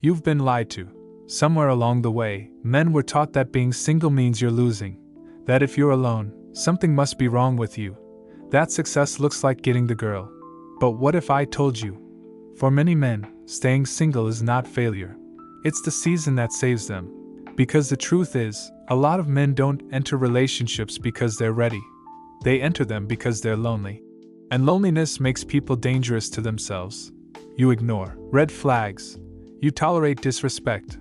You've been lied to. Somewhere along the way, men were taught that being single means you're losing. That if you're alone, something must be wrong with you. That success looks like getting the girl. But what if I told you? For many men, staying single is not failure. It's the season that saves them. Because the truth is, a lot of men don't enter relationships because they're ready. They enter them because they're lonely. And loneliness makes people dangerous to themselves. You ignore red flags. You tolerate disrespect.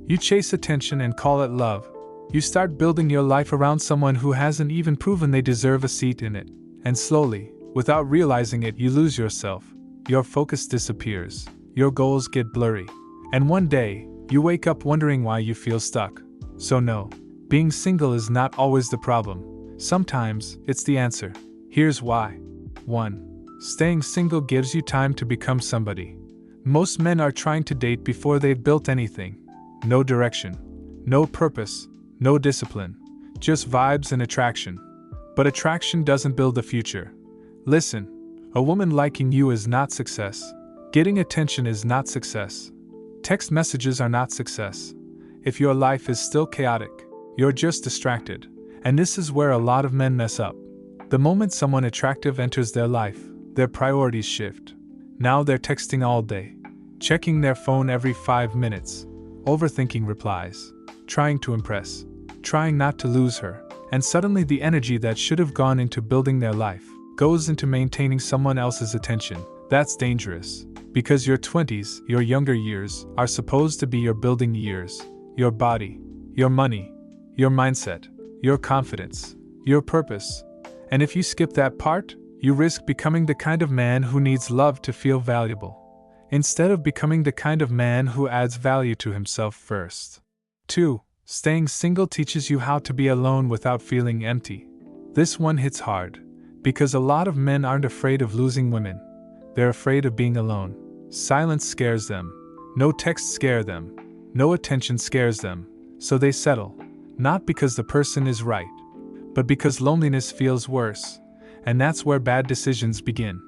You chase attention and call it love. You start building your life around someone who hasn't even proven they deserve a seat in it. And slowly, without realizing it, you lose yourself. Your focus disappears. Your goals get blurry. And one day, you wake up wondering why you feel stuck. So no, being single is not always the problem. Sometimes, it's the answer. Here's why. 1. Staying single gives you time to become somebody. Most men are trying to date before they've built anything. No direction. No purpose. No discipline. Just vibes and attraction. But attraction doesn't build a future. Listen, a woman liking you is not success. Getting attention is not success. Text messages are not success. If your life is still chaotic, you're just distracted. And this is where a lot of men mess up. The moment someone attractive enters their life, their priorities shift. Now they're texting all day, checking their phone every 5 minutes, overthinking replies, trying to impress, trying not to lose her, and suddenly the energy that should have gone into building their life goes into maintaining someone else's attention. That's dangerous. Because your 20s, your younger years, are supposed to be your building years. Your body, your money, your mindset, your confidence, your purpose. And if you skip that part, you risk becoming the kind of man who needs love to feel valuable, instead of becoming the kind of man who adds value to himself first. 2. Staying single teaches you how to be alone without feeling empty. This one hits hard, because a lot of men aren't afraid of losing women. They're afraid of being alone. Silence scares them. No texts scare them. No attention scares them. So they settle. Not because the person is right, but because loneliness feels worse. And that's where bad decisions begin.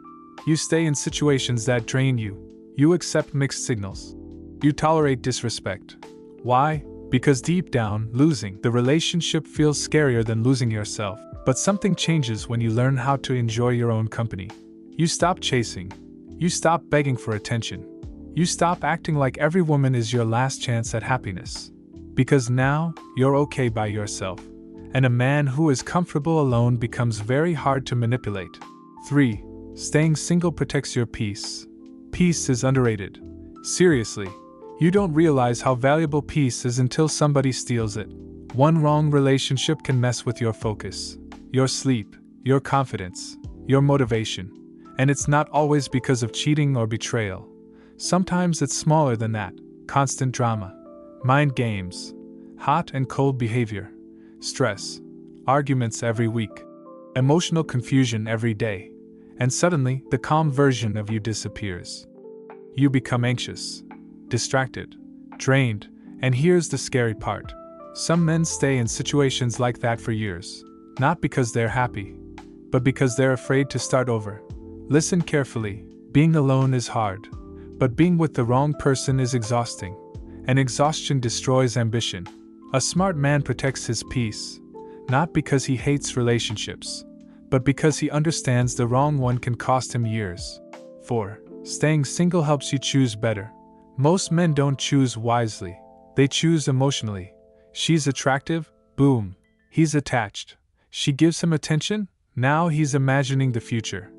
You stay in situations that drain you. You accept mixed signals. You tolerate disrespect. Why? Because deep down, losing the relationship feels scarier than losing yourself. But something changes when you learn how to enjoy your own company. You stop chasing. You stop begging for attention. You stop acting like every woman is your last chance at happiness. Because now, you're okay by yourself. And a man who is comfortable alone becomes very hard to manipulate. 3. Staying single protects your peace. Peace is underrated. Seriously, you don't realize how valuable peace is until somebody steals it. One wrong relationship can mess with your focus, your sleep, your confidence, your motivation. And it's not always because of cheating or betrayal. Sometimes it's smaller than that. Constant drama, mind games, hot and cold behavior, stress, arguments every week, emotional confusion every day. And suddenly, the calm version of you disappears. You become anxious, distracted, drained, and here's the scary part. Some men stay in situations like that for years, not because they're happy, but because they're afraid to start over. Listen carefully. Being alone is hard, but being with the wrong person is exhausting, and exhaustion destroys ambition. A smart man protects his peace, not because he hates relationships, but because he understands the wrong one can cost him years. 4. Staying single helps you choose better. Most men don't choose wisely. They choose emotionally. She's attractive? Boom. He's attached. She gives him attention? Now he's imagining the future.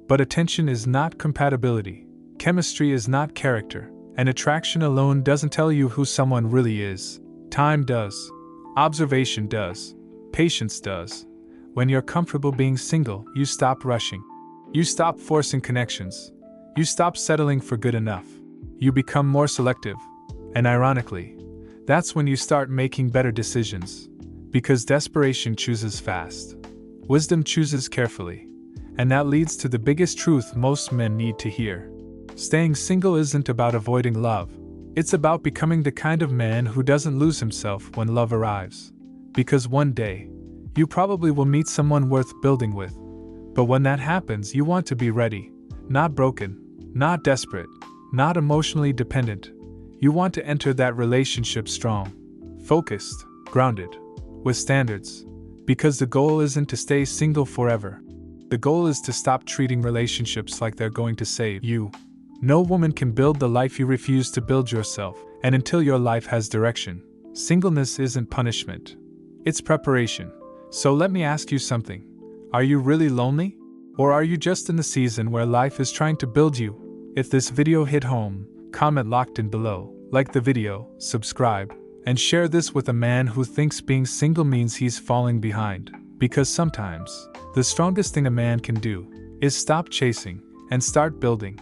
But attention is not compatibility. Chemistry is not character. And attraction alone doesn't tell you who someone really is. Time does. Observation does. Patience does. When you're comfortable being single, you stop rushing. You stop forcing connections. You stop settling for good enough. You become more selective. And ironically, that's when you start making better decisions. Because desperation chooses fast. Wisdom chooses carefully. And that leads to the biggest truth most men need to hear. Staying single isn't about avoiding love. It's about becoming the kind of man who doesn't lose himself when love arrives. Because one day, you probably will meet someone worth building with. But when that happens, you want to be ready. Not broken. Not desperate. Not emotionally dependent. You want to enter that relationship strong, focused, grounded, with standards, because the goal isn't to stay single forever. The goal is to stop treating relationships like they're going to save you. No woman can build the life you refuse to build yourself, and until your life has direction, singleness isn't punishment. It's preparation. So let me ask you something. Are you really lonely? Or are you just in the season where life is trying to build you? If this video hit home, comment locked in below, like the video, subscribe, and share this with a man who thinks being single means he's falling behind. Because sometimes, the strongest thing a man can do is stop chasing and start building.